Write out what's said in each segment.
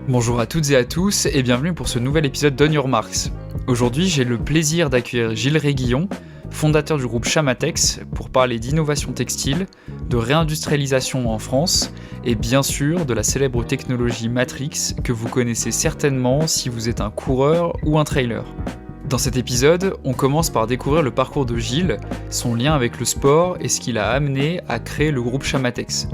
Bonjour à toutes et à tous et bienvenue pour ce nouvel épisode d'On Your Marks. Aujourd'hui, j'ai le plaisir d'accueillir Gilles Réguillon, fondateur du groupe Chamatex, pour parler d'innovation textile, de réindustrialisation en France et bien sûr de la célèbre technologie Matrix que vous connaissez certainement si vous êtes un coureur ou un trailer. Dans cet épisode, on commence par découvrir le parcours de Gilles, son lien avec le sport et ce qui l'a amené à créer le groupe Chamatex.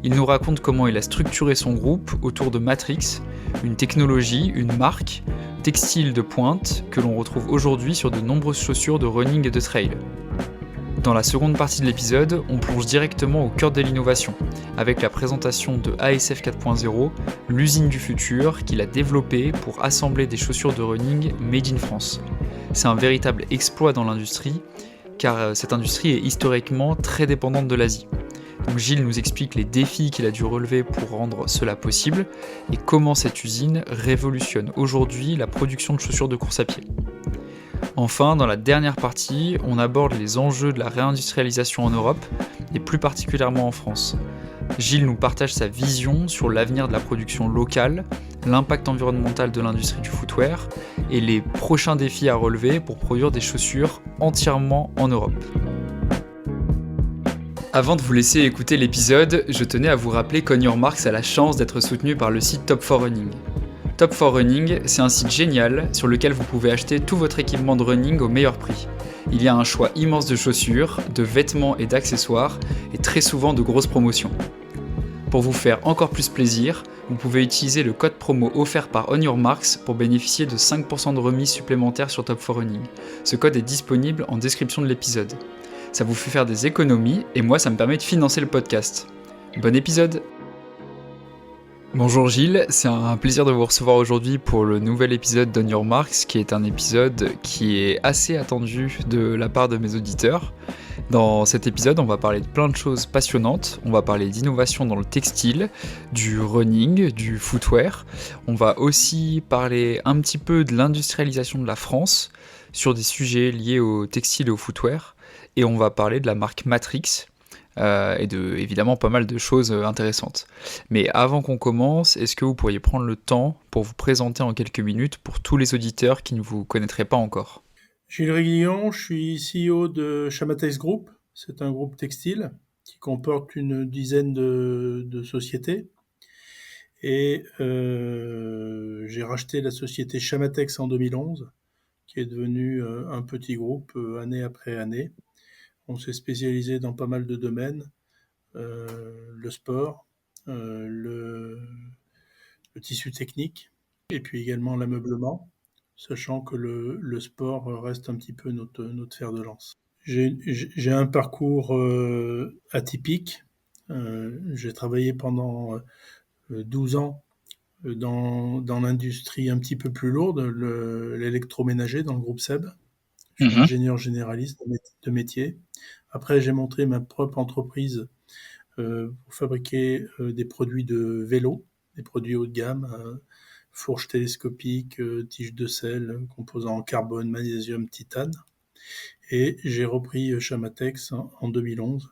Il nous raconte comment il a structuré son groupe autour de Matrix, une technologie, une marque, textile de pointe que l'on retrouve aujourd'hui sur de nombreuses chaussures de running et de trail. Dans la seconde partie de l'épisode, on plonge directement au cœur de l'innovation, avec la présentation de ASF 4.0, l'usine du futur qu'il a développée pour assembler des chaussures de running made in France. C'est un véritable exploit dans l'industrie, car cette industrie est historiquement très dépendante de l'Asie. Donc Gilles nous explique les défis qu'il a dû relever pour rendre cela possible et comment cette usine révolutionne aujourd'hui la production de chaussures de course à pied. Enfin, dans la dernière partie, on aborde les enjeux de la réindustrialisation en Europe et plus particulièrement en France. Gilles nous partage sa vision sur l'avenir de la production locale, l'impact environnemental de l'industrie du footwear et les prochains défis à relever pour produire des chaussures entièrement en Europe. Avant de vous laisser écouter l'épisode, je tenais à vous rappeler qu'On Your Marks a la chance d'être soutenu par le site Top4Running. Top4Running, c'est un site génial sur lequel vous pouvez acheter tout votre équipement de running au meilleur prix. Il y a un choix immense de chaussures, de vêtements et d'accessoires, et très souvent de grosses promotions. Pour vous faire encore plus plaisir, vous pouvez utiliser le code promo offert par On Your Marks pour bénéficier de 5% de remise supplémentaire sur Top4Running. Ce code est disponible en description de l'épisode. Ça vous fait faire des économies et moi ça me permet de financer le podcast. Bon épisode! Bonjour Gilles, c'est un plaisir de vous recevoir aujourd'hui pour le nouvel épisode d'On Your Marks, qui est un épisode qui est assez attendu de la part de mes auditeurs. Dans cet épisode, on va parler de plein de choses passionnantes, on va parler d'innovation dans le textile, du running, du footwear, on va aussi parler un petit peu de l'industrialisation de la France sur des sujets liés au textile et au footwear, et on va parler de la marque Matrix, et de évidemment pas mal de choses intéressantes. Mais avant qu'on commence, est-ce que vous pourriez prendre le temps pour vous présenter en quelques minutes pour tous les auditeurs qui ne vous connaîtraient pas encore? Gilles Réguillon, je suis CEO de Chamatex Group. C'est un groupe textile qui comporte une dizaine de sociétés. Et j'ai racheté la société Chamatex en 2011, qui est devenue un petit groupe année après année. On s'est spécialisé dans pas mal de domaines, le sport, le tissu technique, et puis également l'ameublement, sachant que le sport reste un petit peu notre fer de lance. J'ai un parcours atypique. J'ai travaillé pendant 12 ans dans l'industrie un petit peu plus lourde, l'électroménager dans le groupe SEB. Je suis ingénieur généraliste de métier. Après, j'ai monté ma propre entreprise pour fabriquer des produits de vélo, des produits haut de gamme, fourches télescopiques, tiges de sel, composants en carbone, magnésium, titane. Et j'ai repris Chamatex en 2011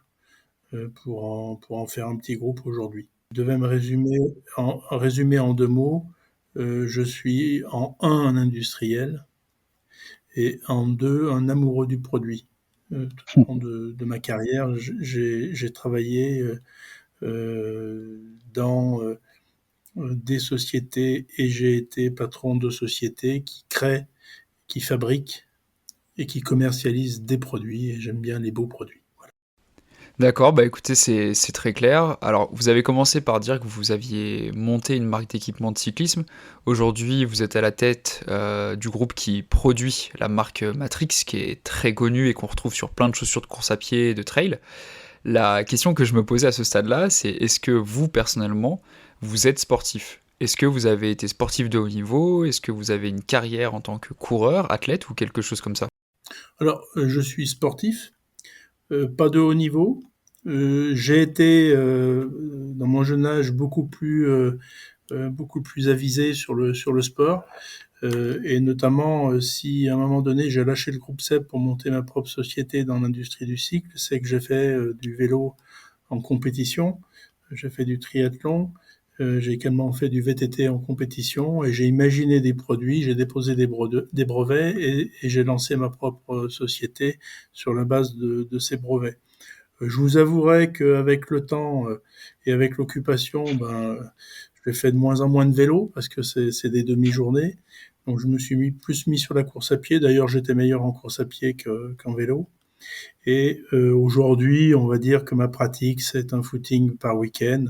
pour en faire un petit groupe aujourd'hui. Je devais me résumer en 2 mots. Je suis en 1 un industriel et en 2 un amoureux du produit. Tout au long de ma carrière, j'ai travaillé dans des sociétés et j'ai été patron de sociétés qui créent, qui fabriquent et qui commercialisent des produits, et j'aime bien les beaux produits. Voilà. D'accord, bah écoutez, c'est très clair. Alors, vous avez commencé par dire que vous aviez monté une marque d'équipement de cyclisme. Aujourd'hui, vous êtes à la tête du groupe qui produit la marque Matrix, qui est très connue et qu'on retrouve sur plein de chaussures de course à pied et de trail. La question que je me posais à ce stade-là, c'est est-ce que vous, personnellement, vous êtes sportif? Est-ce que vous avez été sportif de haut niveau? Est-ce que vous avez une carrière en tant que coureur, athlète ou quelque chose comme ça? Alors, je suis sportif, pas de haut niveau. J'ai été, dans mon jeune âge, beaucoup plus avisé sur le sport. Et notamment, si à un moment donné j'ai lâché le groupe SEB pour monter ma propre société dans l'industrie du cycle, c'est que j'ai fait du vélo en compétition, j'ai fait du triathlon, J'ai également fait du VTT en compétition et j'ai imaginé des produits, j'ai déposé des brevets et j'ai lancé ma propre société sur la base de ces brevets. Je vous avouerai qu'avec le temps et avec l'occupation, je fais de moins en moins de vélo parce que c'est des demi-journées. Donc je me suis plus mis sur la course à pied. D'ailleurs, j'étais meilleur en course à pied qu'en vélo. Et aujourd'hui, on va dire que ma pratique, c'est un footing par week-end,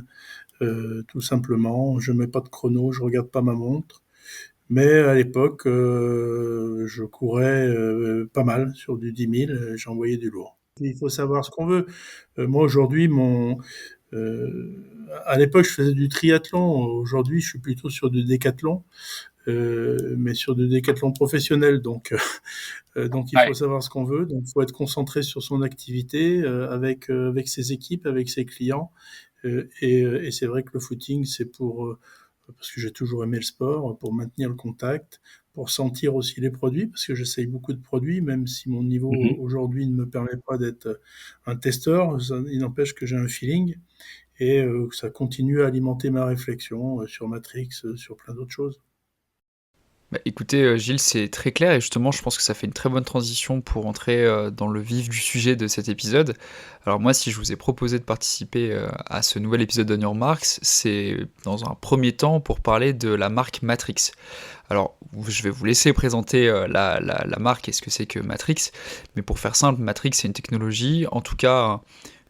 tout simplement. Je mets pas de chrono, je regarde pas ma montre. Mais à l'époque, je courais pas mal sur du 10 000, j'envoyais du lourd. Il faut savoir ce qu'on veut. Moi, aujourd'hui, à l'époque, je faisais du triathlon. Aujourd'hui, je suis plutôt sur du décathlon, mais sur du décathlon professionnel. Donc il faut savoir ce qu'on veut. Donc, il faut être concentré sur son activité avec ses équipes, avec ses clients. Et c'est vrai que le footing, c'est parce que j'ai toujours aimé le sport, pour maintenir le contact, pour sentir aussi les produits, parce que j'essaye beaucoup de produits, même si mon niveau aujourd'hui ne me permet pas d'être un testeur, il n'empêche que j'ai un feeling et ça continue à alimenter ma réflexion sur Matrix, sur plein d'autres choses. Bah, écoutez, Gilles, c'est très clair et justement, je pense que ça fait une très bonne transition pour entrer, dans le vif du sujet de cet épisode. Alors moi, si je vous ai proposé de participer, à ce nouvel épisode d'On Your Marks, c'est dans un premier temps pour parler de la marque Matrix. Alors, je vais vous laisser présenter, la marque et ce que c'est que Matrix, mais pour faire simple, Matrix, c'est une technologie, en tout cas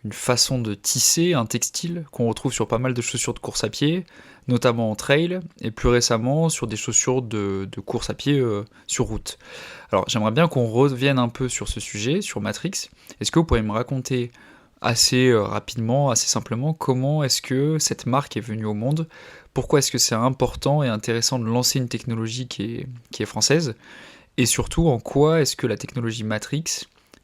une façon de tisser un textile qu'on retrouve sur pas mal de chaussures de course à pied, notamment en trail, et plus récemment sur des chaussures de course à pied sur route. Alors j'aimerais bien qu'on revienne un peu sur ce sujet, sur Matrix. Est-ce que vous pourriez me raconter assez rapidement, assez simplement, comment est-ce que cette marque est venue au monde? Pourquoi est-ce que c'est important et intéressant de lancer une technologie qui est française? Et surtout, en quoi est-ce que la technologie Matrix,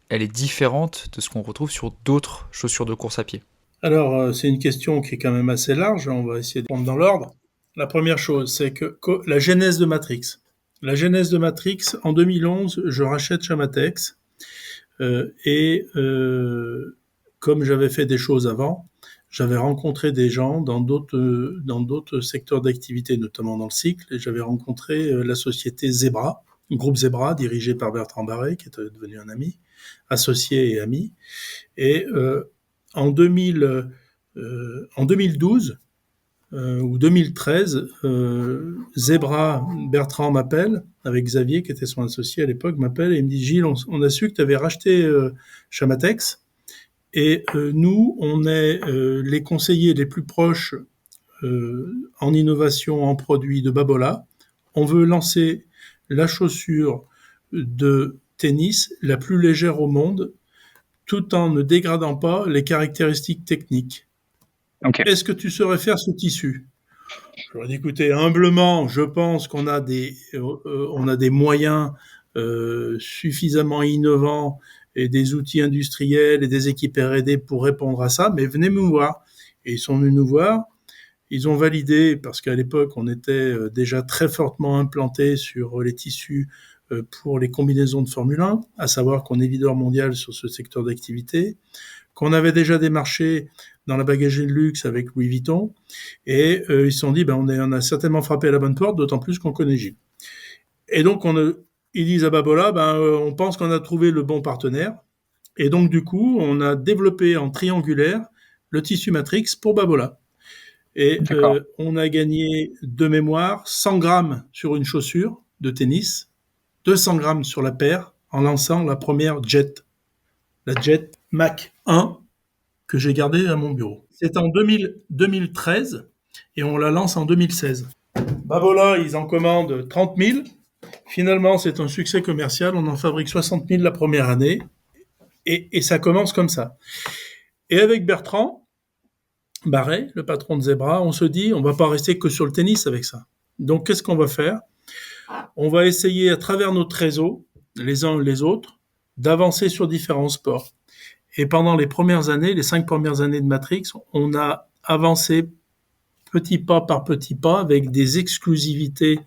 elle est différente de ce qu'on retrouve sur d'autres chaussures de course à pied? Alors, c'est une question qui est quand même assez large, on va essayer de prendre dans l'ordre. La première chose, c'est que la genèse de Matrix. La genèse de Matrix, en 2011, je rachète Chamatex, comme j'avais fait des choses avant, j'avais rencontré des gens dans d'autres secteurs d'activité, notamment dans le cycle, et j'avais rencontré la société Zebra, groupe Zebra, dirigé par Bertrand Barret, qui est devenu un ami, associé et ami. Et en 2012 ou 2013, Zebra, Bertrand m'appelle, avec Xavier, qui était son associé à l'époque, m'appelle et il me dit: Gilles, on a su que tu avais racheté Chamatex, et nous, on est les conseillers les plus proches en innovation, en produits de Babola. On veut lancer la chaussure de tennis la plus légère au monde, tout en ne dégradant pas les caractéristiques techniques. Ok. Est-ce que tu saurais faire ce tissu? J'aurais dit, écoutez, humblement, je pense qu'on a on a des moyens suffisamment innovants et des outils industriels et des équipes R&D pour répondre à ça, mais venez me voir. Et ils sont venus nous voir. Ils ont validé, parce qu'à l'époque, on était déjà très fortement implanté sur les tissus pour les combinaisons de Formule 1, à savoir qu'on est leader mondial sur ce secteur d'activité, qu'on avait déjà des marchés dans la bagagerie de luxe avec Louis Vuitton, et ils se sont dit, on a certainement frappé à la bonne porte, d'autant plus qu'on connaît Gilles. Et donc, ils disent à Babola, on pense qu'on a trouvé le bon partenaire, et donc du coup, on a développé en triangulaire le tissu Matrix pour Babola. Et on a gagné de mémoire 100 grammes sur une chaussure de tennis, 200 grammes sur la paire, en lançant la première Jet, la Jet Mach 1, que j'ai gardée à mon bureau. C'est en 2013 et on la lance en 2016. Babola, ils en commandent 30 000. Finalement, c'est un succès commercial. On en fabrique 60 000 la première année et ça commence comme ça. Et avec Bertrand Barret, le patron de Zebra, on se dit, on va pas rester que sur le tennis avec ça. Donc, qu'est-ce qu'on va faire? On va essayer, à travers notre réseau, les uns les autres, d'avancer sur différents sports. Et pendant les premières années, les 5 premières années de Matrix, on a avancé petit pas par petit pas avec des exclusivités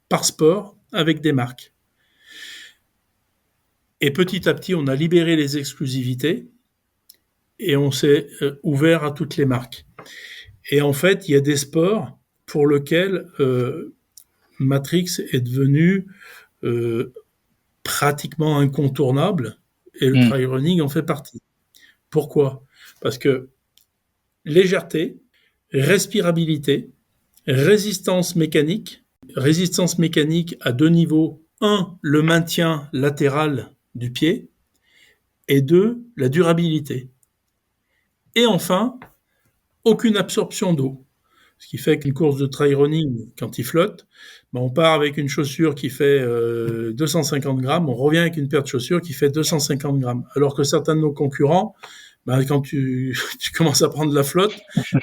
par sport avec des marques. Et petit à petit, on a libéré les exclusivités et on s'est ouvert à toutes les marques. Et en fait, il y a des sports pour lesquels Matrix est devenu pratiquement incontournable, et le Mm. trail running en fait partie. Pourquoi? Parce que légèreté, respirabilité, résistance mécanique. Résistance mécanique à deux niveaux. Un, le maintien latéral du pied. Et deux, la durabilité. Et enfin, aucune absorption d'eau. Ce qui fait qu'une course de trail running, quand il flotte, ben on part avec une chaussure qui fait 250 grammes, on revient avec une paire de chaussures qui fait 250 grammes. Alors que certains de nos concurrents, ben quand tu commences à prendre la flotte,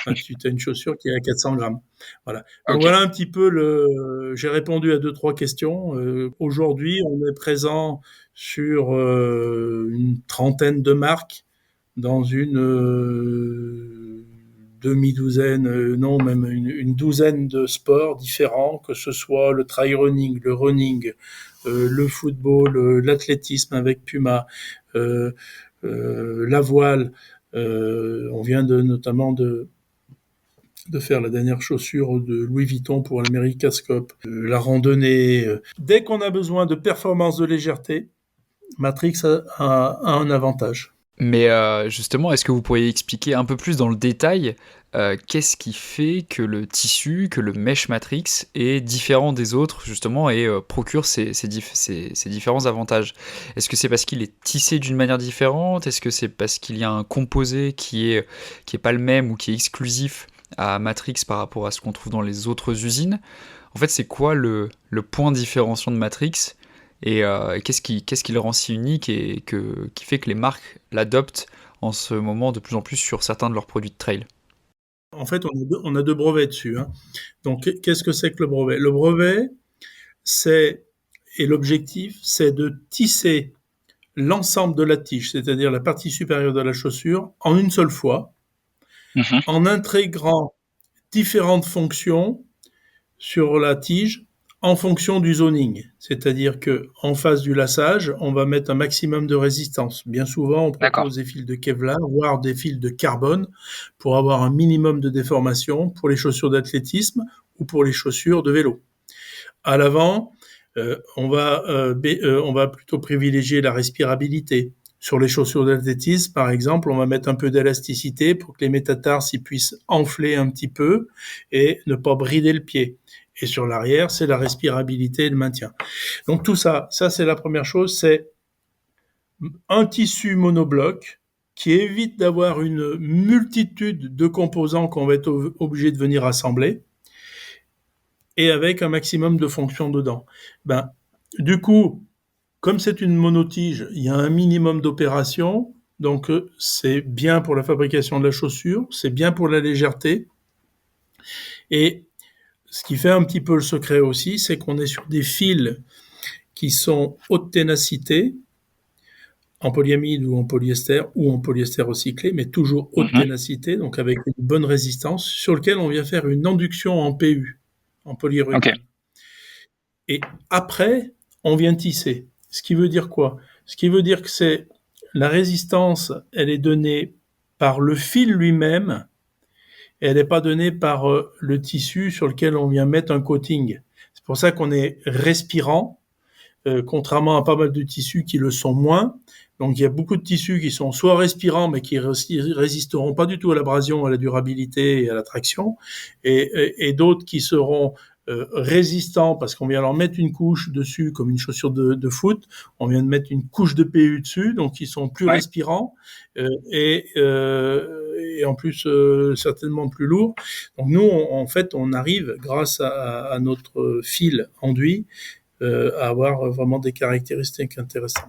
ben tu as une chaussure qui est à 400 grammes. Voilà. Donc Ok. voilà un petit peu j'ai répondu à 2-3 questions. Aujourd'hui, on est présent sur une trentaine de marques dans une demi-douzaine, non, même une douzaine de sports différents, que ce soit le trail running, le football, l'athlétisme avec Puma, la voile. On vient notamment de faire la dernière chaussure de Louis Vuitton pour l'America's Cup, la randonnée. Dès qu'on a besoin de performance de légèreté, Matrix a un avantage. Mais justement, est-ce que vous pourriez expliquer un peu plus dans le détail qu'est-ce qui fait que le tissu, que le mesh matrix est différent des autres justement et procure ces différents avantages? Est-ce que c'est parce qu'il est tissé d'une manière différente? Est-ce que c'est parce qu'il y a un composé qui est pas le même ou qui est exclusif à Matrix par rapport à ce qu'on trouve dans les autres usines? En fait, c'est quoi le point différenciant de Matrix? Et qu'est-ce qui le rend si unique et qui fait que les marques l'adoptent en ce moment de plus en plus sur certains de leurs produits de trail? En fait, on a deux brevets dessus. Hein. Donc, qu'est-ce que c'est que le brevet? Le brevet, et l'objectif, c'est de tisser l'ensemble de la tige, c'est-à-dire la partie supérieure de la chaussure, en une seule fois, Mhm. en intégrant différentes fonctions sur la tige en fonction du zoning. C'est-à-dire que en face du lassage, on va mettre un maximum de résistance. Bien souvent, on D'accord. propose des fils de Kevlar, voire des fils de carbone pour avoir un minimum de déformation pour les chaussures d'athlétisme ou pour les chaussures de vélo. À l'avant, on va plutôt privilégier la respirabilité. Sur les chaussures d'athlétisme, par exemple, on va mettre un peu d'élasticité pour que les métatarses puissent enfler un petit peu et ne pas brider le pied. Et sur l'arrière, c'est la respirabilité et le maintien. Donc tout ça, c'est la première chose, c'est un tissu monobloc qui évite d'avoir une multitude de composants qu'on va être obligé de venir assembler et avec un maximum de fonctions dedans. Ben, du coup, comme c'est une monotige, il y a un minimum d'opérations, donc c'est bien pour la fabrication de la chaussure, c'est bien pour la légèreté, et ce qui fait un petit peu le secret aussi, c'est qu'on est sur des fils qui sont haute ténacité, en polyamide ou en polyester recyclé, mais toujours haute Mhm. ténacité, donc avec une bonne résistance, sur lequel on vient faire une induction en PU, en Ok. polyurethane. Et après, on vient tisser. Ce qui veut dire quoi? Ce qui veut dire que c'est la résistance, elle est donnée par le fil lui-même, et elle n'est pas donnée par le tissu sur lequel on vient mettre un coating. C'est pour ça qu'on est respirant, contrairement à pas mal de tissus qui le sont moins. Donc il y a beaucoup de tissus qui sont soit respirants, mais qui résisteront pas du tout à l'abrasion, à la durabilité et à la traction, et d'autres qui seront résistants parce qu'on vient leur mettre une couche dessus, comme une chaussure de foot. On vient de mettre une couche de PU dessus, donc ils sont plus Ouais. respirants et en plus certainement plus lourds. Donc nous, en fait, on arrive grâce à notre fil enduit à avoir vraiment des caractéristiques intéressantes.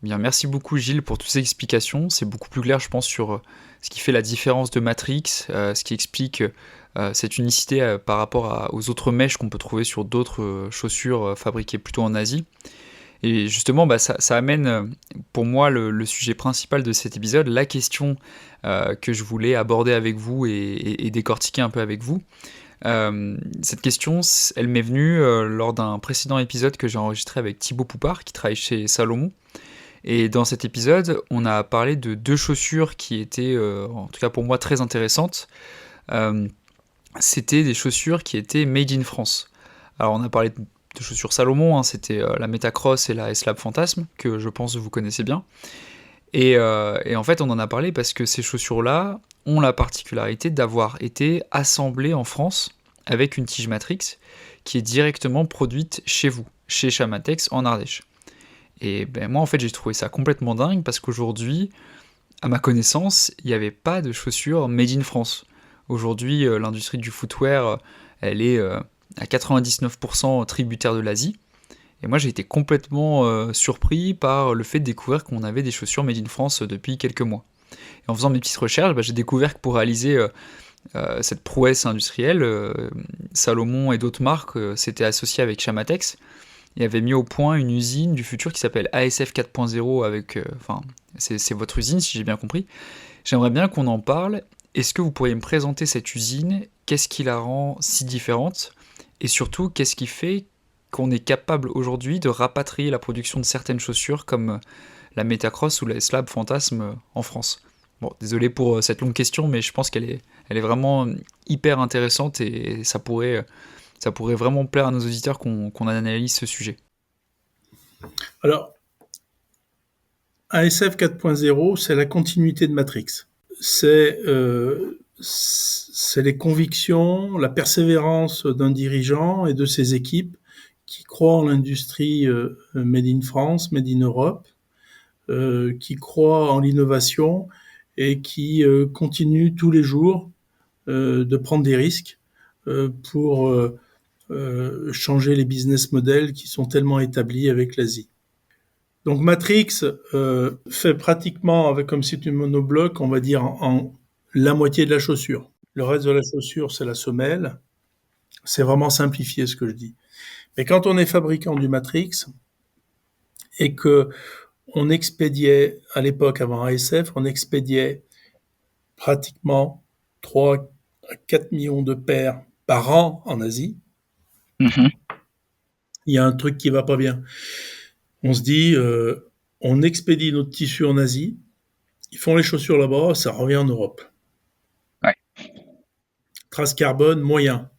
Bien, merci beaucoup Gilles pour toutes ces explications. C'est beaucoup plus clair, je pense, sur ce qui fait la différence de Matrix, ce qui explique cette unicité par rapport aux autres mèches qu'on peut trouver sur d'autres chaussures fabriquées plutôt en Asie. Et justement, bah, ça amène pour moi le sujet principal de cet épisode, la question que je voulais aborder avec vous et décortiquer un peu avec vous. Cette question, elle m'est venue lors d'un précédent épisode que j'ai enregistré avec Thibaut Poupard, qui travaille chez Salomon. Et dans cet épisode, on a parlé de deux chaussures qui étaient, en tout cas pour moi, très intéressantes. euh, c'était des chaussures qui étaient made in France. Alors on a parlé de chaussures Salomon, hein, c'était la Metacross et la S-Lab Fantasme, que je pense que vous connaissez bien. Et en fait, on en a parlé parce que ces chaussures-là ont la particularité d'avoir été assemblées en France avec une tige Matrix qui est directement produite chez vous, chez Chamatex en Ardèche. Et ben moi, en fait, j'ai trouvé ça complètement dingue parce qu'aujourd'hui, à ma connaissance, il n'y avait pas de chaussures made in France. Aujourd'hui, l'industrie du footwear, elle est à 99% tributaire de l'Asie. Et moi, j'ai été complètement surpris par le fait de découvrir qu'on avait des chaussures made in France depuis quelques mois. Et en faisant mes petites recherches, j'ai découvert que pour réaliser cette prouesse industrielle, Salomon et d'autres marques s'étaient associés avec Chamatex et avaient mis au point une usine du futur qui s'appelle ASF 4.0 avec... Enfin, c'est votre usine, si j'ai bien compris. J'aimerais bien qu'on en parle. Est-ce que vous pourriez me présenter cette usine? Qu'est-ce qui la rend si différente? Et surtout, qu'est-ce qui fait qu'on est capable aujourd'hui de rapatrier la production de certaines chaussures comme la Metacross ou la S-Lab Fantasme en France? Bon, désolé pour cette longue question, mais je pense elle est vraiment hyper intéressante et ça pourrait vraiment plaire à nos auditeurs qu'on analyse ce sujet. Alors, ASF 4.0, c'est la continuité de Matrix. C'est les convictions, la persévérance d'un dirigeant et de ses équipes qui croient en l'industrie made in France, made in Europe, qui croient en l'innovation et qui continuent tous les jours de prendre des risques pour changer les business models qui sont tellement établis avec l'Asie. Donc Matrix fait pratiquement, avec comme c'est une monobloc, on va dire en la moitié de la chaussure. Le reste de la chaussure, c'est la semelle. C'est vraiment simplifié ce que je dis. Mais quand on est fabricant du Matrix et que on expédiait, à l'époque avant ASF, on expédiait pratiquement 3 à 4 millions de paires par an en Asie, Mhm. il y a un truc qui va pas bien. On se dit, on expédie notre tissu en Asie, ils font les chaussures là-bas, ça revient en Europe. Ouais. Trace carbone, moyen.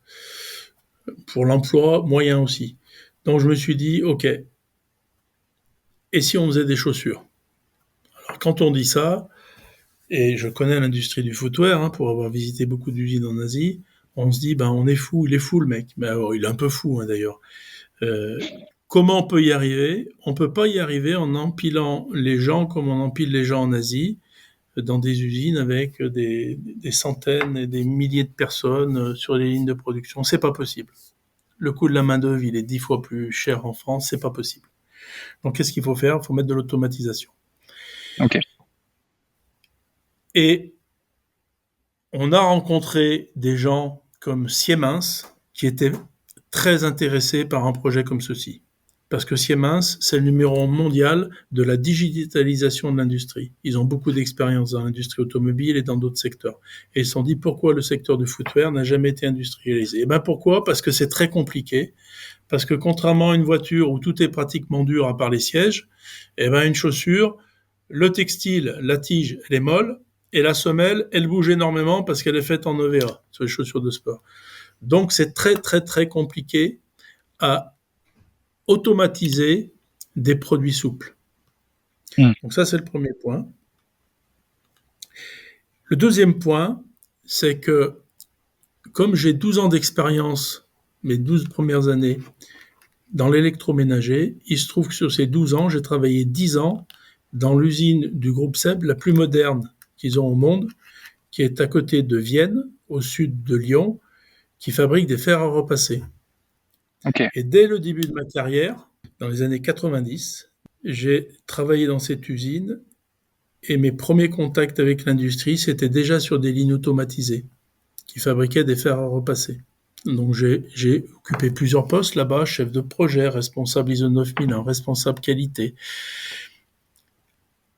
Pour l'emploi, moyen aussi. Donc je me suis dit, ok, et si on faisait des chaussures? Alors quand on dit ça, et je connais l'industrie du footwear, hein, pour avoir visité beaucoup d'usines en Asie, on se dit, ben on est fou, il est fou le mec. Ben, alors, il est un peu fou hein, d'ailleurs. Euh, Comment on peut y arriver? On peut pas y arriver en empilant les gens comme on empile les gens en Asie, dans des usines avec des centaines et des milliers de personnes sur les lignes de production. C'est pas possible. Le coût de la main-d'œuvre, il est 10 fois plus cher en France, c'est pas possible. Donc qu'est-ce qu'il faut faire? Il faut mettre de l'automatisation. Ok. Et on a rencontré des gens comme Siemens qui étaient très intéressés par un projet comme ceci. Parce que Siemens, c'est le numéro 1 mondial de la digitalisation de l'industrie. Ils ont beaucoup d'expérience dans l'industrie automobile et dans d'autres secteurs. Et ils se sont dit pourquoi le secteur du footwear n'a jamais été industrialisé. Et ben pourquoi? Parce que c'est très compliqué. Parce que contrairement à une voiture où tout est pratiquement dur à part les sièges, et ben une chaussure, le textile, la tige, elle est molle, et la semelle, elle bouge énormément parce qu'elle est faite en EVA, sur les chaussures de sport. Donc c'est très très très compliqué à automatiser des produits souples. Mm. Donc ça, c'est le premier point. Le deuxième point, c'est que comme j'ai 12 ans d'expérience, mes 12 premières années, dans l'électroménager, il se trouve que sur ces 12 ans, j'ai travaillé 10 ans dans l'usine du groupe SEB, la plus moderne qu'ils ont au monde, qui est à côté de Vienne, au sud de Lyon, qui fabrique des fers à repasser. Ok. Et dès le début de ma carrière, dans les années 90, j'ai travaillé dans cette usine et mes premiers contacts avec l'industrie, c'était déjà sur des lignes automatisées qui fabriquaient des fers à repasser. Donc j'ai occupé plusieurs postes là-bas, chef de projet, responsable ISO 9001, responsable qualité.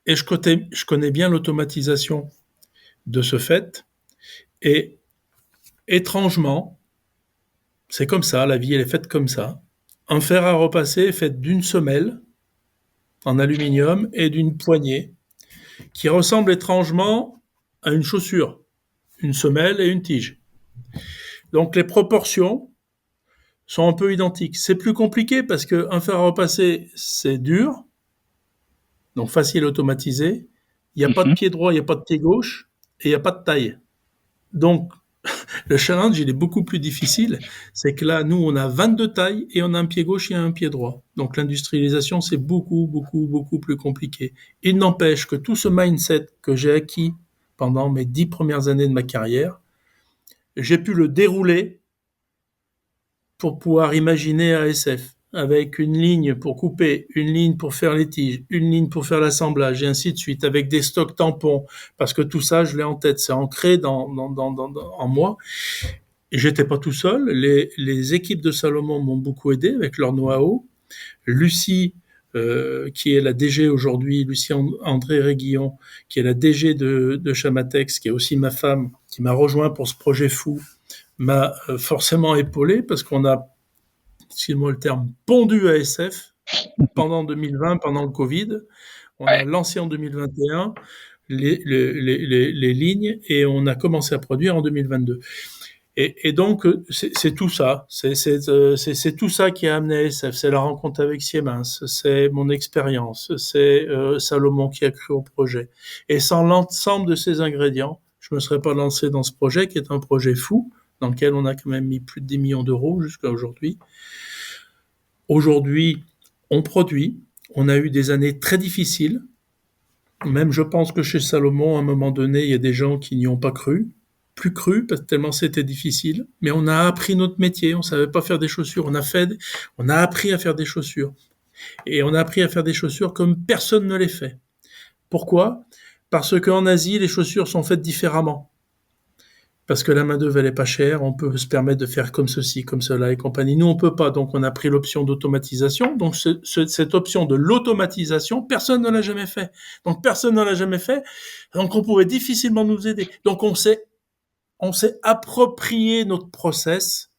Et je connais bien l'automatisation de ce fait. Et étrangement, c'est comme ça, la vie elle est faite comme ça. Un fer à repasser est fait d'une semelle en aluminium et d'une poignée qui ressemble étrangement à une chaussure, une semelle et une tige. Donc les proportions sont un peu identiques. C'est plus compliqué parce qu'un fer à repasser, c'est dur, donc facile à automatiser. Il n'y a pas de Mhm. pied droit, il n'y a pas de pied gauche et il n'y a pas de taille. Donc le challenge, il est beaucoup plus difficile. C'est que là, nous, on a 22 tailles et on a un pied gauche et un pied droit. Donc l'industrialisation, c'est beaucoup, beaucoup, beaucoup plus compliqué. Il n'empêche que tout ce mindset que j'ai acquis pendant mes 10 premières années de ma carrière, j'ai pu le dérouler pour pouvoir imaginer ASF avec une ligne pour couper, une ligne pour faire les tiges, une ligne pour faire l'assemblage et ainsi de suite, avec des stocks tampons, parce que tout ça, je l'ai en tête, c'est ancré en moi. Et j'étais pas tout seul, les équipes de Salomon m'ont beaucoup aidé avec leur know-how. Lucie, qui est la DG aujourd'hui, Lucie André Réguillon, qui est la DG de Chamatex, qui est aussi ma femme, qui m'a rejoint pour ce projet fou, m'a forcément épaulé parce qu'on a, excusez-moi le terme, pondu ASF pendant 2020, pendant le Covid. On a Ouais. lancé en 2021 les lignes et on a commencé à produire en 2022. Et donc, c'est tout ça. C'est tout ça qui a amené à SF. C'est la rencontre avec Siemens, c'est mon expérience, c'est Salomon qui a cru au projet. Et sans l'ensemble de ces ingrédients, je ne me serais pas lancé dans ce projet qui est un projet fou, dans lequel on a quand même mis plus de 10 millions d'euros jusqu'à aujourd'hui. Aujourd'hui, on produit. On a eu des années très difficiles. Même je pense que chez Salomon, à un moment donné, il y a des gens qui n'y ont pas cru, plus cru, parce que tellement c'était difficile. Mais on a appris notre métier, on savait pas faire des chaussures, on a appris à faire des chaussures. Et on a appris à faire des chaussures comme personne ne les fait. Pourquoi? Parce qu'en Asie, les chaussures sont faites différemment. Parce que la main-d'œuvre, elle est pas chère, on peut se permettre de faire comme ceci, comme cela et compagnie. Nous, on peut pas, donc on a pris l'option d'automatisation. Donc, cette option de l'automatisation, personne ne l'a jamais fait. Donc, personne ne l'a jamais fait. Donc, on pouvait difficilement nous aider. Donc, on s'est approprié notre process.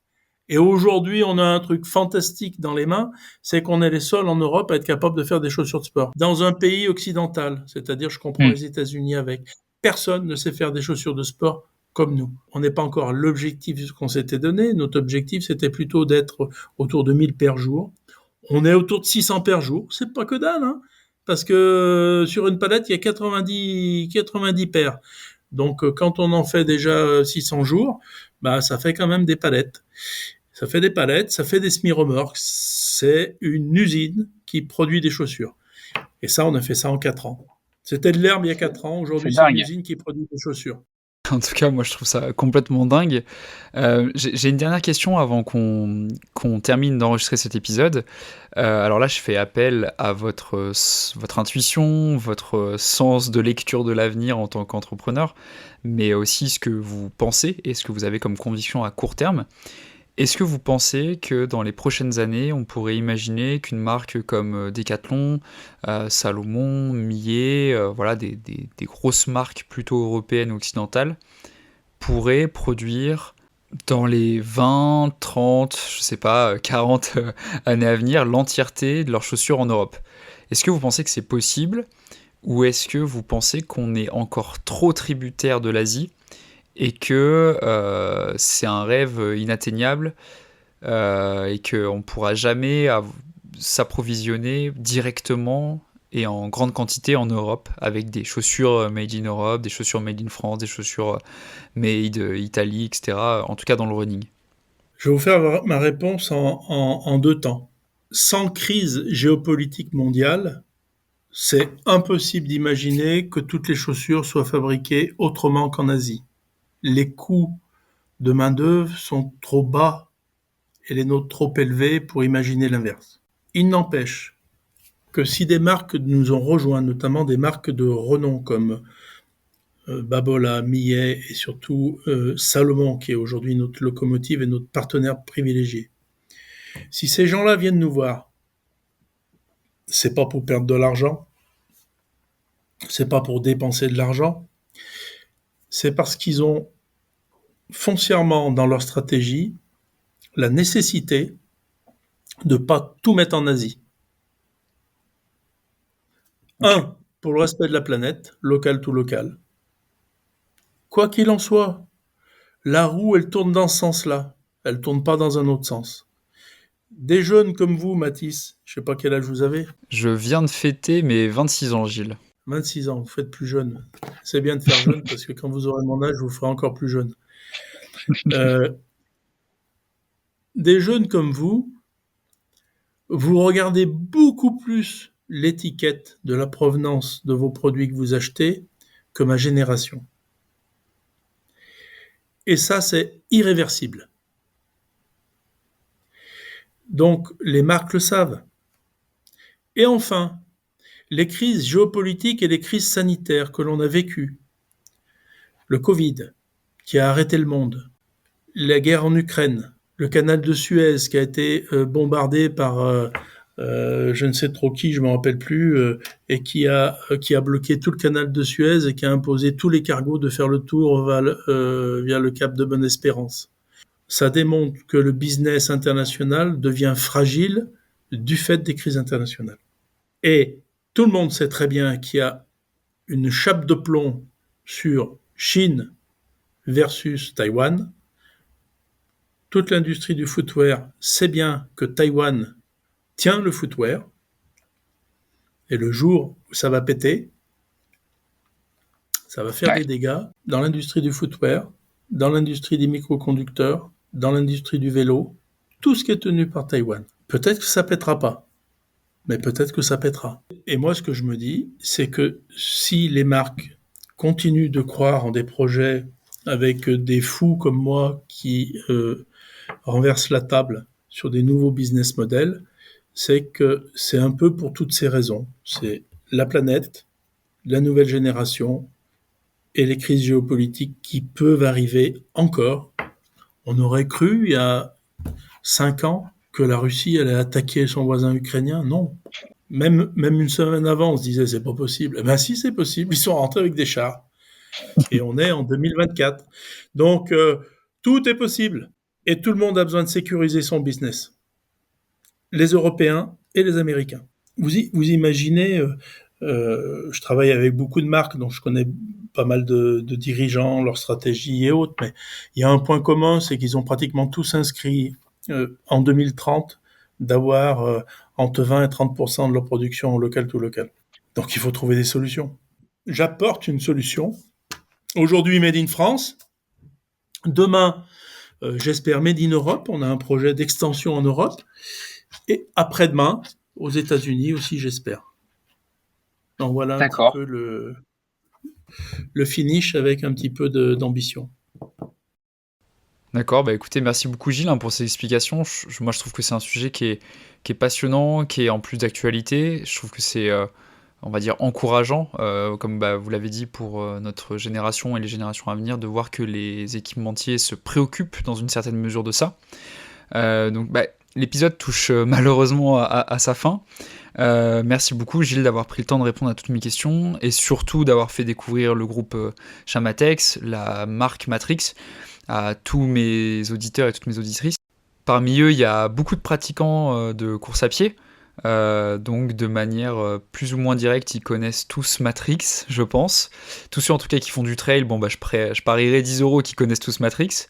Et aujourd'hui, on a un truc fantastique dans les mains, c'est qu'on est les seuls en Europe à être capable de faire des chaussures de sport. Dans un pays occidental, c'est-à-dire, je comprends Mm. les États-Unis avec, personne ne sait faire des chaussures de sport comme nous. On n'est pas encore à l'objectif qu'on s'était donné. Notre objectif, c'était plutôt d'être autour de 1000 paires jour. On est autour de 600 paires jour. C'est pas que dalle, hein. Parce que sur une palette, il y a 90 paires. Donc, quand on en fait déjà 600 jours, bah, ça fait quand même des palettes. Ça fait des palettes, ça fait des semi-remorques. C'est une usine qui produit des chaussures. Et ça, on a fait ça en 4 ans. C'était de l'herbe il y a 4 ans. C'est Aujourd'hui, c'est une dingue. usine qui produit des chaussures. En tout cas, moi, je trouve ça complètement dingue. J'ai une dernière question avant qu'on termine d'enregistrer cet épisode. Alors là, je fais appel à votre intuition, votre sens de lecture de l'avenir en tant qu'entrepreneur, mais aussi ce que vous pensez et ce que vous avez comme conviction à court terme. Est-ce que vous pensez que dans les prochaines années, on pourrait imaginer qu'une marque comme Decathlon, Salomon, Millet, voilà, des grosses marques plutôt européennes ou occidentales, pourraient produire dans les 20, 30, je sais pas, 40 années à venir, l'entièreté de leurs chaussures en Europe? Est-ce que vous pensez que c'est possible ou est-ce que vous pensez qu'on est encore trop tributaire de l'Asie et que c'est un rêve inatteignable et qu'on ne pourra jamais s'approvisionner directement et en grande quantité en Europe avec des chaussures made in Europe, des chaussures made in France, des chaussures made Italie, etc. En tout cas dans le running. Je vais vous faire ma réponse en 2 temps. Sans crise géopolitique mondiale, c'est impossible d'imaginer que toutes les chaussures soient fabriquées autrement qu'en Asie. Les coûts de main-d'œuvre sont trop bas et les nôtres trop élevés pour imaginer l'inverse. Il n'empêche que si des marques nous ont rejoints, notamment des marques de renom comme Babola, Millet et surtout Salomon, qui est aujourd'hui notre locomotive et notre partenaire privilégié. Si ces gens-là viennent nous voir, c'est pas pour perdre de l'argent, c'est pas pour dépenser de l'argent, c'est parce qu'ils ont foncièrement dans leur stratégie la nécessité de pas tout mettre en Asie. Ok. Pour le respect de la planète, local to local. Quoi qu'il en soit, La roue, elle tourne dans ce sens-là. Elle tourne pas dans un autre sens. Des jeunes comme vous, Mathis, je sais pas quel âge vous avez. Je viens de fêter mes 26 ans, Gilles. 26 ans, vous faites plus jeune. C'est bien de faire jeune parce que quand vous aurez mon âge, vous ferez encore plus jeune. Des jeunes comme vous regardez beaucoup plus l'étiquette de la provenance de vos produits que vous achetez que ma génération. Et ça, c'est irréversible. Donc, les marques le savent. Et enfin, les crises géopolitiques et les crises sanitaires que l'on a vécues, le Covid, qui a arrêté le monde, la guerre en Ukraine, le canal de Suez qui a été bombardé par je ne sais trop qui, je ne me rappelle plus, et qui a bloqué tout le canal de Suez et qui a imposé tous les cargos de faire le tour via le cap de Bonne-Espérance. Ça démontre que le business international devient fragile du fait des crises internationales. Et tout le monde sait très bien qu'il y a une chape de plomb sur Chine versus Taïwan. Toute l'industrie du footwear sait bien que Taïwan tient le footwear. Et le jour où ça va péter, ça va faire des dégâts dans l'industrie du footwear, dans l'industrie des microconducteurs, dans l'industrie du vélo, tout ce qui est tenu par Taïwan. Peut-être que ça pètera pas, mais peut-être que ça pètera. Et moi, ce que je me dis, c'est que si les marques continuent de croire en des projets avec des fous comme moi qui renversent la table sur des nouveaux business models, c'est que c'est un peu pour toutes ces raisons. C'est la planète, la nouvelle génération et les crises géopolitiques qui peuvent arriver encore. On aurait cru il y a 5 ans que la Russie allait attaquer son voisin ukrainien. Non. Même une semaine avant, on se disait c'est pas possible. Eh ben si, c'est possible. Ils sont rentrés avec des chars. Et on est en 2024. Donc, tout est possible. Et tout le monde a besoin de sécuriser son business. Les Européens et les Américains. Vous imaginez, je travaille avec beaucoup de marques, donc je connais pas mal de dirigeants, leur stratégie et autres, mais il y a un point commun, c'est qu'ils ont pratiquement tous inscrit en 2030 d'avoir entre 20 et 30% de leur production en local to local. Donc il faut trouver des solutions. J'apporte une solution. Aujourd'hui, Made in France. Demain, j'espère Made in Europe. On a un projet d'extension en Europe. Et après-demain, aux États-Unis aussi, j'espère. Donc voilà un petit peu le finish avec un petit peu d'ambition. D'accord, bah écoutez, merci beaucoup Gilles pour ces explications. Moi je trouve que c'est un sujet qui est passionnant, qui est en plus d'actualité. Je trouve que c'est, on va dire, encourageant, comme vous l'avez dit, pour notre génération et les générations à venir, de voir que les équipementiers se préoccupent dans une certaine mesure de ça. Donc l'épisode touche malheureusement à sa fin. Merci beaucoup Gilles d'avoir pris le temps de répondre à toutes mes questions et surtout d'avoir fait découvrir le groupe Chamatex, la marque Matrix, à tous mes auditeurs et toutes mes auditrices. Parmi eux, il y a beaucoup de pratiquants de course à pied, donc de manière plus ou moins directe, ils connaissent tous Matrix, je pense. Tous ceux en tout cas qui font du trail, je parierais 10 € qui connaissent tous Matrix.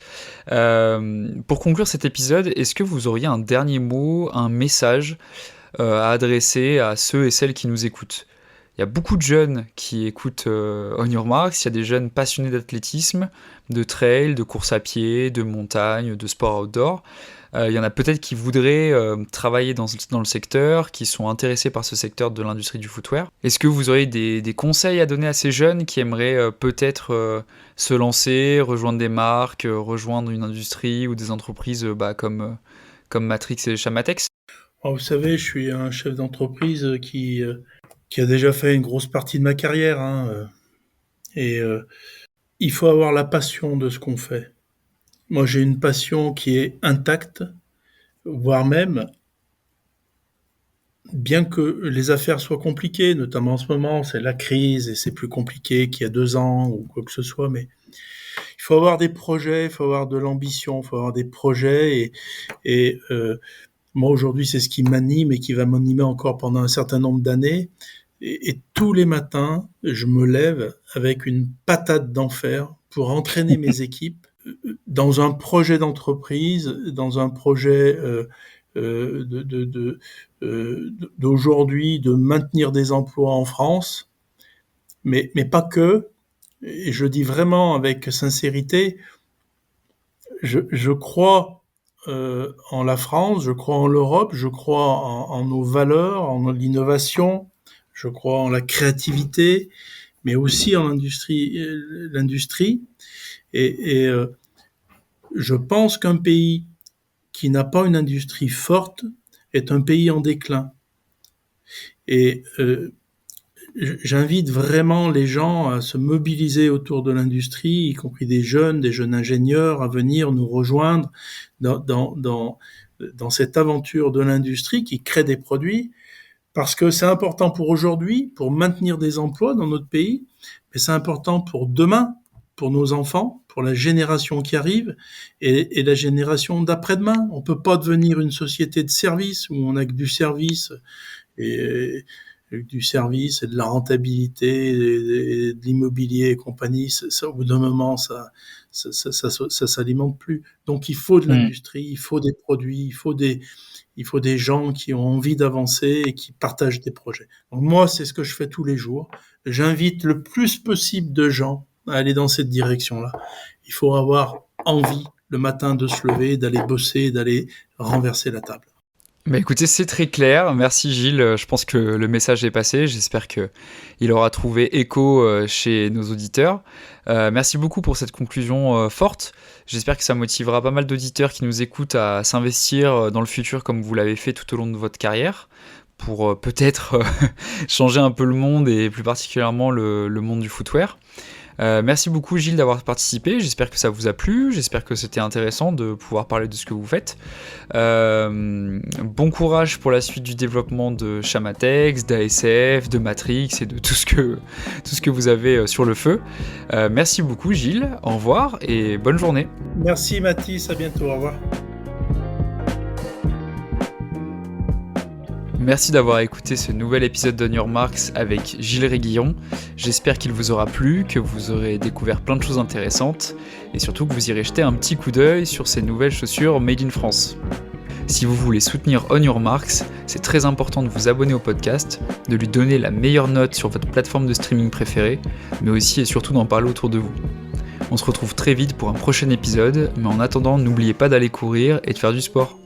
Pour conclure cet épisode, est-ce que vous auriez un dernier mot, un message à adresser à ceux et celles qui nous écoutent? Il y a beaucoup de jeunes qui écoutent On Your Marks, il y a des jeunes passionnés d'athlétisme, de trail, de course à pied, de montagne, de sport outdoor. Il y en a peut-être qui voudraient travailler dans le secteur, qui sont intéressés par ce secteur de l'industrie du footwear. Est-ce que vous auriez des conseils à donner à ces jeunes qui aimeraient peut-être se lancer, rejoindre des marques, rejoindre une industrie ou des entreprises comme Matrix et Chamatex? Vous savez, je suis un chef d'entreprise qui a déjà fait une grosse partie de ma carrière. Il faut avoir la passion de ce qu'on fait. Moi, j'ai une passion qui est intacte, voire même, bien que les affaires soient compliquées, notamment en ce moment, c'est la crise et c'est plus compliqué qu'il y a 2 ans ou quoi que ce soit, mais il faut avoir des projets, il faut avoir de l'ambition, il faut avoir des projets et moi aujourd'hui c'est ce qui m'anime et qui va m'animer encore pendant un certain nombre d'années et tous les matins je me lève avec une patate d'enfer pour entraîner mes équipes dans un projet d'entreprise, dans un projet d'aujourd'hui, de maintenir des emplois en France, mais pas que. Et je dis vraiment avec sincérité, je crois en la France, je crois en l'Europe, je crois en nos valeurs, en l'innovation, je crois en la créativité, mais aussi en l'industrie. Et je pense qu'un pays qui n'a pas une industrie forte est un pays en déclin. Et j'invite vraiment les gens à se mobiliser autour de l'industrie, y compris des jeunes ingénieurs, à venir nous rejoindre dans cette aventure de l'industrie qui crée des produits, parce que c'est important pour aujourd'hui, pour maintenir des emplois dans notre pays, mais c'est important pour demain, pour nos enfants, pour la génération qui arrive et la génération d'après-demain. On peut pas devenir une société de service où on a que du service et du service et de la rentabilité, et de l'immobilier et compagnie. Ça, au bout d'un moment, ça s'alimente plus. Donc il faut de l'industrie, il faut des produits, il faut des gens qui ont envie d'avancer et qui partagent des projets. Donc moi, c'est ce que je fais tous les jours. J'invite le plus possible de gens à aller dans cette direction-là. Il faut avoir envie le matin de se lever, d'aller bosser, d'aller renverser la table. Bah écoutez, c'est très clair. Merci Gilles. Je pense que le message est passé. J'espère qu'il aura trouvé écho chez nos auditeurs. Merci beaucoup pour cette conclusion forte. J'espère que ça motivera pas mal d'auditeurs qui nous écoutent à s'investir dans le futur comme vous l'avez fait tout au long de votre carrière pour peut-être changer un peu le monde et plus particulièrement le monde du footwear. Merci beaucoup Gilles d'avoir participé, j'espère que ça vous a plu, j'espère que c'était intéressant de pouvoir parler de ce que vous faites. Bon courage pour la suite du développement de Chamatex, d'ASF, de Matrix et de tout ce que vous avez sur le feu. Merci beaucoup Gilles, au revoir et bonne journée. Merci Mathis, à bientôt, au revoir. Merci d'avoir écouté ce nouvel épisode d'On Your Marks avec Gilles Réguillon. J'espère qu'il vous aura plu, que vous aurez découvert plein de choses intéressantes et surtout que vous irez jeter un petit coup d'œil sur ces nouvelles chaussures Made in France. Si vous voulez soutenir On Your Marks, c'est très important de vous abonner au podcast, de lui donner la meilleure note sur votre plateforme de streaming préférée, mais aussi et surtout d'en parler autour de vous. On se retrouve très vite pour un prochain épisode, mais en attendant, n'oubliez pas d'aller courir et de faire du sport.